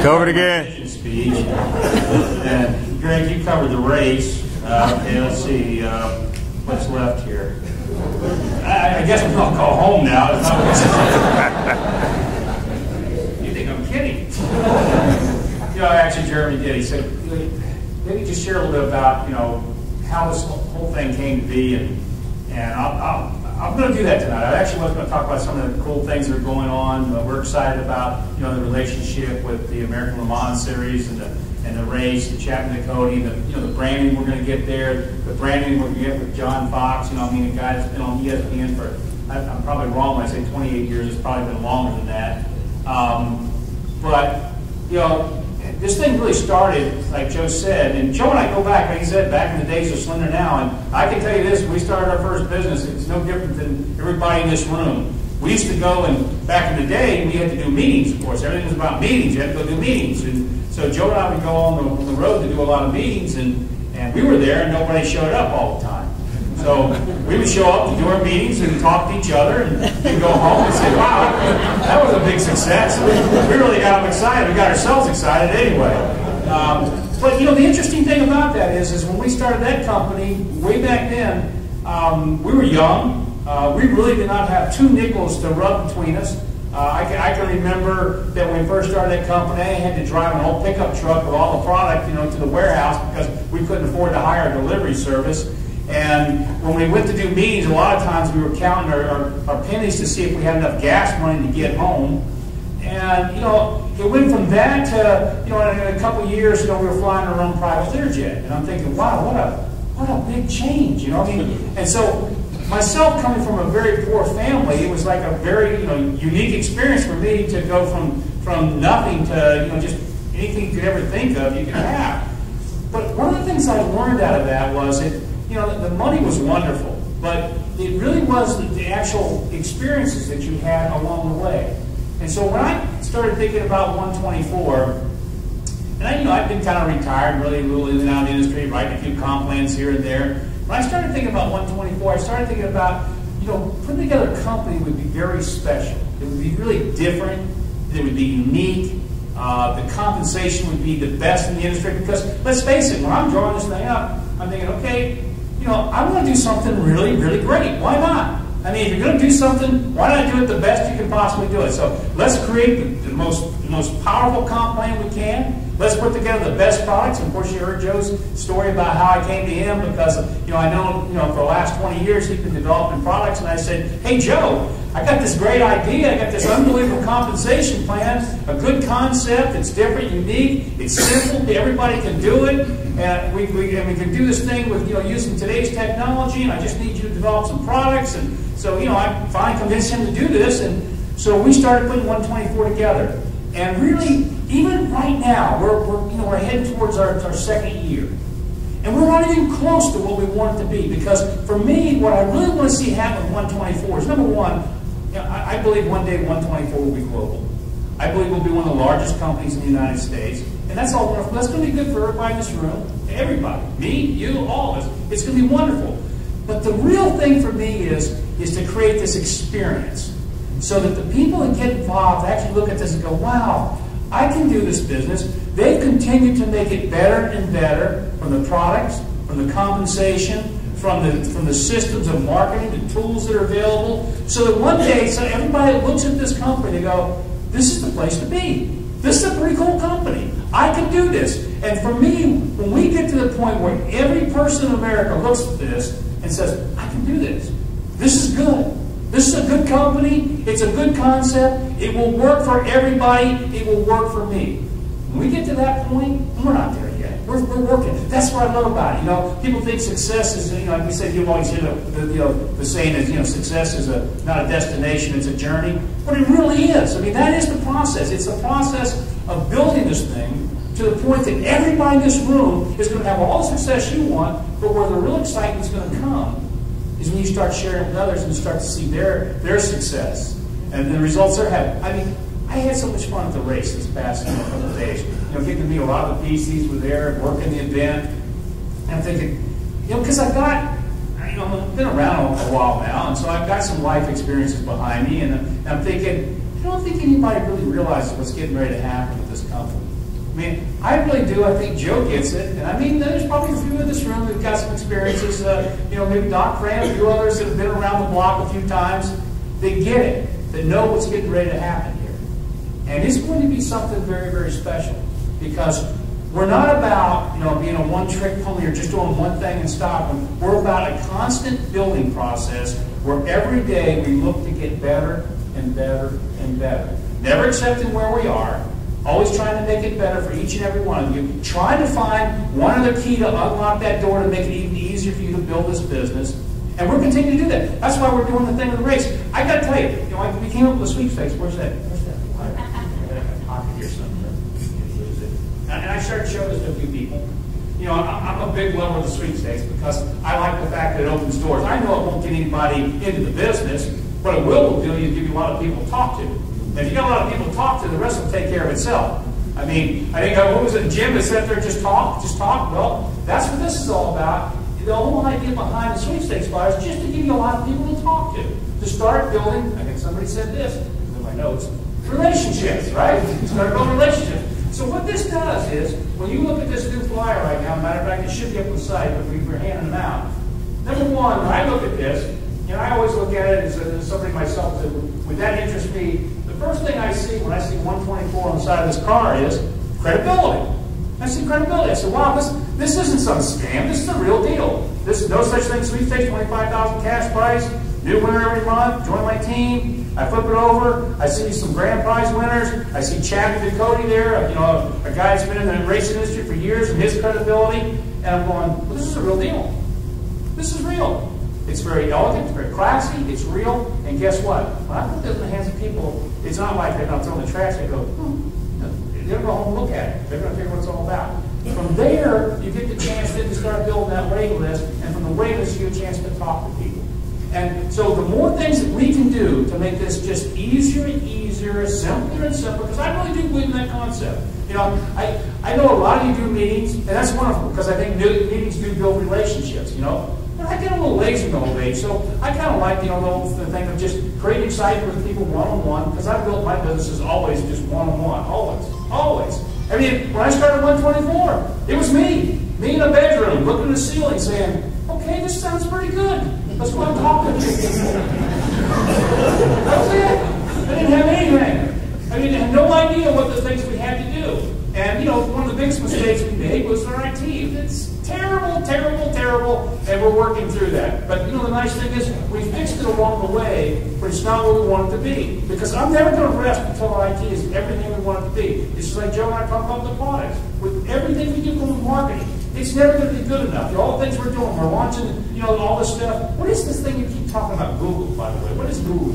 Cover it again. Speech. And Greg, you covered the race. Okay, let's see what's left here. I guess we're gonna go home now. You think I'm kidding? Actually, Jeremy did. He said, maybe just share a little bit about how this whole thing came to be, and I'm going to do that tonight. I actually was going to talk about some of the cool things that are going on. We're excited about the relationship with the American Le Mans Series and the race, the Chapman to Cody, the branding we're going to get there, the branding we're going to get with John Fox. A guy that's been on ESPN for, I'm probably wrong when I say 28 years. It's probably been longer than that. But this thing really started, like Joe said, and Joe and I go back, like he said, back in the days of Slender Now, and I can tell you this, when we started our first business, it's no different than everybody in this room. We used to go, and back in the day, we had to do meetings, of course. Everything was about meetings. You had to go do meetings. And so Joe and I would go on the road to do a lot of meetings, and we were there, and nobody showed up all the time. So we would show up to do our meetings and talk to each other and go home and say, wow, that was a big success. We really got them excited. We got ourselves excited anyway. But the interesting thing about that is when we started that company, way back then, we were young. We really did not have 2 nickels to rub between us. I can remember that when we first started that company, I had to drive an old pickup truck with all the product to the warehouse because we couldn't afford to hire a delivery service. And when we went to do meetings, a lot of times we were counting our pennies to see if we had enough gas money to get home. And it went from that to in a couple of years, we were flying our own private Learjet, and I'm thinking, wow, what a big change, And so myself coming from a very poor family, it was like a very unique experience for me to go from nothing to just anything you could ever think of you could have. But one of the things I learned out of that was the money was wonderful, but it really was the actual experiences that you had along the way. And so when I started thinking about 124, and I've been kind of retired, really a little in and out of the industry, writing a few comp plans here and there. When I started thinking about 124, I started thinking about, putting together a company would be very special. It would be really different. It would be unique. The compensation would be the best in the industry because, let's face it, when I'm drawing this thing up, I'm thinking, okay, I want to do something really, really great. Why not? If you're going to do something, why not do it the best you can possibly do it? So let's create the most powerful comp plan we can. Let's put together the best products. And of course, you heard Joe's story about how I came to him because I know for the last 20 years he's been developing products, and I said, hey Joe, I got this great idea. I got this unbelievable compensation plan, a good concept. It's different, unique. It's simple. Everybody can do it. And we can do this thing with using today's technology. And I just need you to develop some products. And so I finally convinced him to do this. And so we started putting 124 together. And really, even right now, we're heading towards our second year. And we're not even close to what we want it to be. Because for me, what I really want to see happen with 124 is, number one, I believe one day 124 will be global. I believe we'll be one of the largest companies in the United States. And that's all wonderful. That's going to be good for everybody in this room. Everybody. Me, you, all of us. It's going to be wonderful. But the real thing for me is to create this experience so that the people that get involved actually look at this and go, wow, I can do this business. They've continued to make it better and better from the products, from the compensation, from the systems of marketing, the tools that are available, so that one day, so everybody that looks at this company, they go, this is the place to be. This is a pretty cool company. I can do this. And for me, when we get to the point where every person in America looks at this and says, I can do this. This is good. This is a good company. It's a good concept. It will work for everybody. It will work for me. When we get to that point, we're not there yet. We're working. That's what I love about it. People think success is, like we said, you always hear the saying is, success is not a destination, it's a journey. But it really is. That is the process. It's the process of building this thing to the point that everybody in this room is going to have all the success you want, but where the real excitement is going to come is when you start sharing with others and you start to see their success and the results they're having. I had so much fun at the race this past couple of days. Getting to meet a lot of the PCs were there, working the event. And I'm thinking, because I've been around a while now, and so I've got some life experiences behind me, and I'm thinking, I don't think anybody really realizes what's getting ready to happen with this company. I mean, I really do. I think Joe gets it. And I mean, there's probably a few in this room who've got some experiences. You know, maybe Doc Fran, a few others that have been around the block a few times. They get it. They know what's getting ready to happen here. And it's going to be something very, very special. Because we're not about, you know, being a one-trick pony or just doing one thing and stopping. We're about a constant building process where every day we look to get better and better and better. Never accepting where we are. Always trying to make it better for each and every one of you. Trying to find one other key to unlock that door to make it even easier for you to build this business. And we're continuing to do that. That's why we're doing the thing with the race. I got to tell you, like we came up with a sweepstakes. Where's that? Pocket here somewhere. And I started showing this to a few people. You know, I'm a big lover of the sweepstakes because I like the fact that it opens doors. I know it won't get anybody into the business, but it will do is give you a lot of people to talk to. And if you got a lot of people to talk to, the rest will take care of itself. I mean, I think, what was it, Jim that sat there, just talk? Well, that's what this is all about. The whole idea behind the sweepstakes bar is just to give you a lot of people to talk to start building, I think somebody said this, in my notes, relationships, right? Start building relationships. So what this does is, when you look at this new flyer right now, matter of fact, it should be up on the site, but we're handing them out. Number one, when I look at this, you know, I always look at it as somebody myself that would that interest me. The first thing I see when I see 124 on the side of this car is credibility. I see credibility. I said, wow, this isn't some scam. This is the real deal. This is no such thing. Sweepstakes, $25,000 cash prize, new winner every month. Join my team. I flip it over. I see some grand prize winners. I see Chad and Cody there. You know, a guy that's been in the racing industry for years and his credibility. And I'm going, well, this is a real deal. This is real. It's very elegant, it's very classy, it's real, and guess what? When I put this in the hands of people, it's not like they're not throwing the trash, they go, they're going to go home and look at it. They're going to figure what it's all about. From there, you get the chance then to start building that wait list, and from the wait list, you get a chance to talk to people. And so the more things that we can do to make this just easier and easier, simpler and simpler, because I really do believe in that concept. You know, I know a lot of you do meetings, and that's wonderful, because I think meetings do build relationships, you know. But I get a little lazy in the old age, so I kind of like, you know, the thing of just creating excitement with people one-on-one, because I built my businesses always just one-on-one, always. I mean, when I started 124, it was me in a bedroom, looking at the ceiling, saying, okay, this sounds pretty good. Let's go and talk to people. That was it. I didn't have anything. I didn't have no idea what the things we had to do. And, you know, one of the biggest mistakes we made was our IT. It's terrible, terrible, terrible, and we're working through that. But, you know, the nice thing is we fixed it along the way, but it's not where we want it to be. Because I'm never going to rest until our IT is everything we want it to be. It's just like Joe and I talk about the products. With everything we do from marketing, it's never going to be good enough. All the things we're doing, we're launching, you know, all this stuff. What is this thing you keep talking about? Google, by the way. What is Google?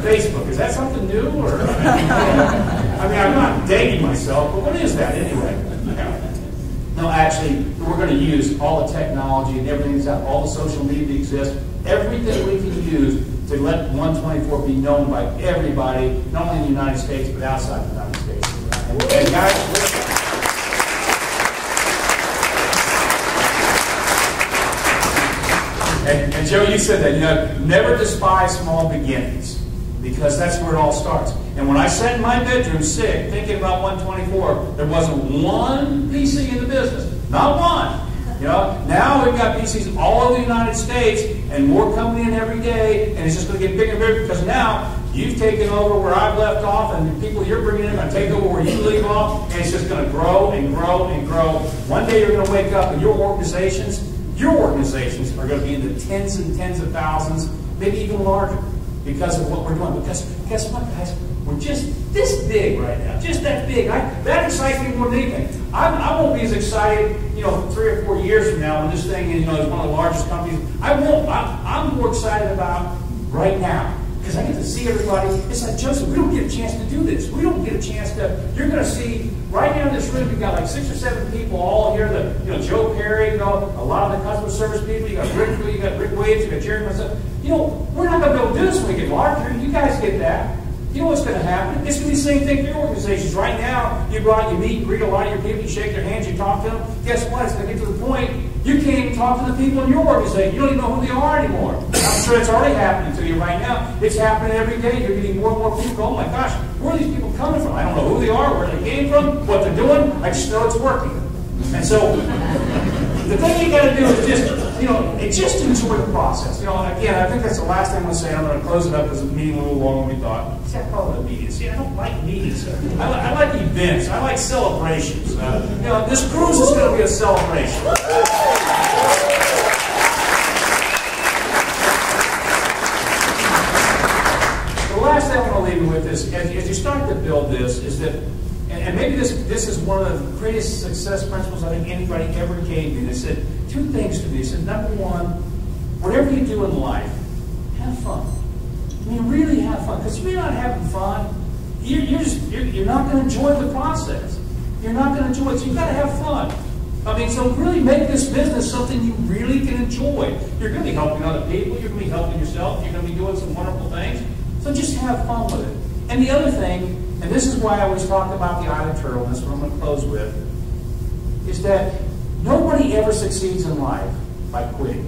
Facebook. Is that something new? Or I mean, I'm not dating myself, but what is that anyway? No, actually, we're going to use all the technology and everything that's out, all the social media that exists, everything we can use to let 124 be known by everybody, not only in the United States, but outside the United States. And guys, and Joe, you said that, you know, never despise small beginnings, because that's where it all starts. And when I sat in my bedroom sick, thinking about 124, there wasn't one PC in the business. Not one. You know, now we've got PCs all over the United States, and more coming in every day, and it's just going to get bigger and bigger, because now you've taken over where I've left off, and the people you're bringing in are going to take over where you leave off, and it's just going to grow and grow and grow. One day you're going to wake up, and your organizations are going to be in the tens and tens of thousands, maybe even larger, because of what we're doing. Because guess what, guys? We're just this big right now, just that big. That excites me more than anything. I won't be as excited, you know, 3 or 4 years from now when this thing, you know, is one of the largest companies. I won't. I'm more excited about right now, because I get to see everybody. It's like, Joseph, we don't get a chance to do this. We don't get a chance to. You're going to see right now in this room. You've got like 6 or 7 people all here. You know, Joe Perry. You know, a lot of the customer service people. You got Rick. You got Rick Waves. You got Jerry. Myself. You know, we're not going to be able to do this when we get larger. You guys get that. You know what's going to happen? It's going to be the same thing for your organizations. Right now, you go out, you meet, greet a lot of your people, you shake their hands, you talk to them. Guess what? It's going to get to the point you can't even talk to the people in your organization. You don't even know who they are anymore. I'm sure it's already happening to you right now. It's happening every day. You're getting more and more people. Oh my gosh, where are these people coming from? I don't know who they are, where they came from, what they're doing. I just know it's working. And so the thing you got to do is just enjoy the process. Again, I think that's the last thing I'm going to say. I'm going to close it up because the meeting a little longer than we thought. See, I call it a meeting. See, I don't like meetings. I like events. I like celebrations. This cruise is going to be a celebration. The last thing I want to leave you with is, as you start to build this, is that, and maybe this is one of the greatest success principles I think anybody ever gave me. They said two things to me. They said, number one, whatever you do in life, have fun. I mean, really have fun. Because if you're not having fun, you're not going to enjoy the process. You're not going to enjoy it. So you've got to have fun. I mean, so really make this business something you really can enjoy. You're going to be helping other people. You're going to be helping yourself. You're going to be doing some wonderful things. So just have fun with it. And the other thing, and this is why I always talk about the island turtle, and that's what I'm going to close with, is that nobody ever succeeds in life by quitting.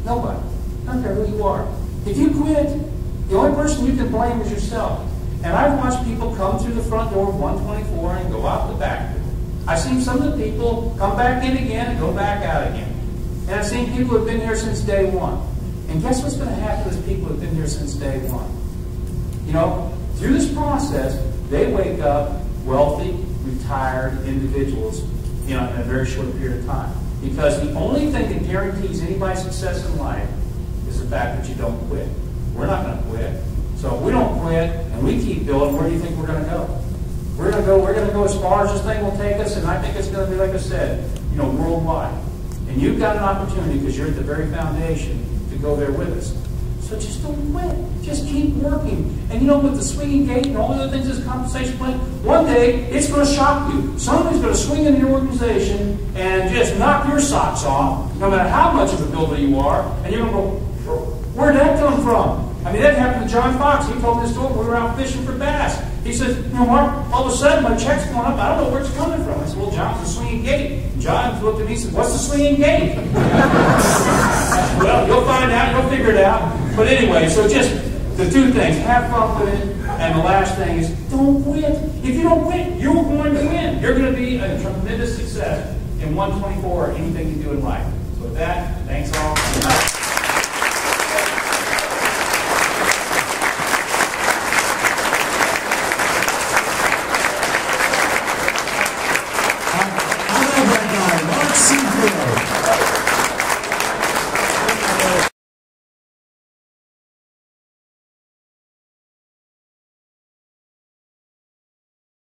Nobody. I don't care who you are. If you quit, the only person you can blame is yourself. And I've watched people come through the front door of 124 and go out the back door. I've seen some of the people come back in again and go back out again. And I've seen people who have been here since day one. And guess what's going to happen to people who have been here since day one? Through this process, they wake up wealthy, retired individuals in a very short period of time. Because the only thing that guarantees anybody's success in life is the fact that you don't quit. We're not going to quit. So if we don't quit and we keep building, where do you think we're going to go? We're going to go as far as this thing will take us, and I think it's going to be, like I said, worldwide. And you've got an opportunity, because you're at the very foundation, to go there with us. So just don't quit. Just keep working. And with the swinging gate and all the other things, this compensation plan, one day it's going to shock you. Somebody's going to swing into your organization and just knock your socks off, no matter how much of a builder you are, and you're going to go, where'd that come from? I mean, that happened to John Fox. He told me this story when we were out fishing for bass. He said, Mark, all of a sudden my check's going up. I don't know where it's coming from. I said, well, John, it's a swinging gate. And John looked at me and said, what's the swinging gate? Well, you'll find out. You'll figure it out. But anyway, so just the two things. Have fun with it. And the last thing is, don't quit. If you don't quit, you're going to win. You're going to be a tremendous success in 124 or anything you do in life. So with that, thanks all.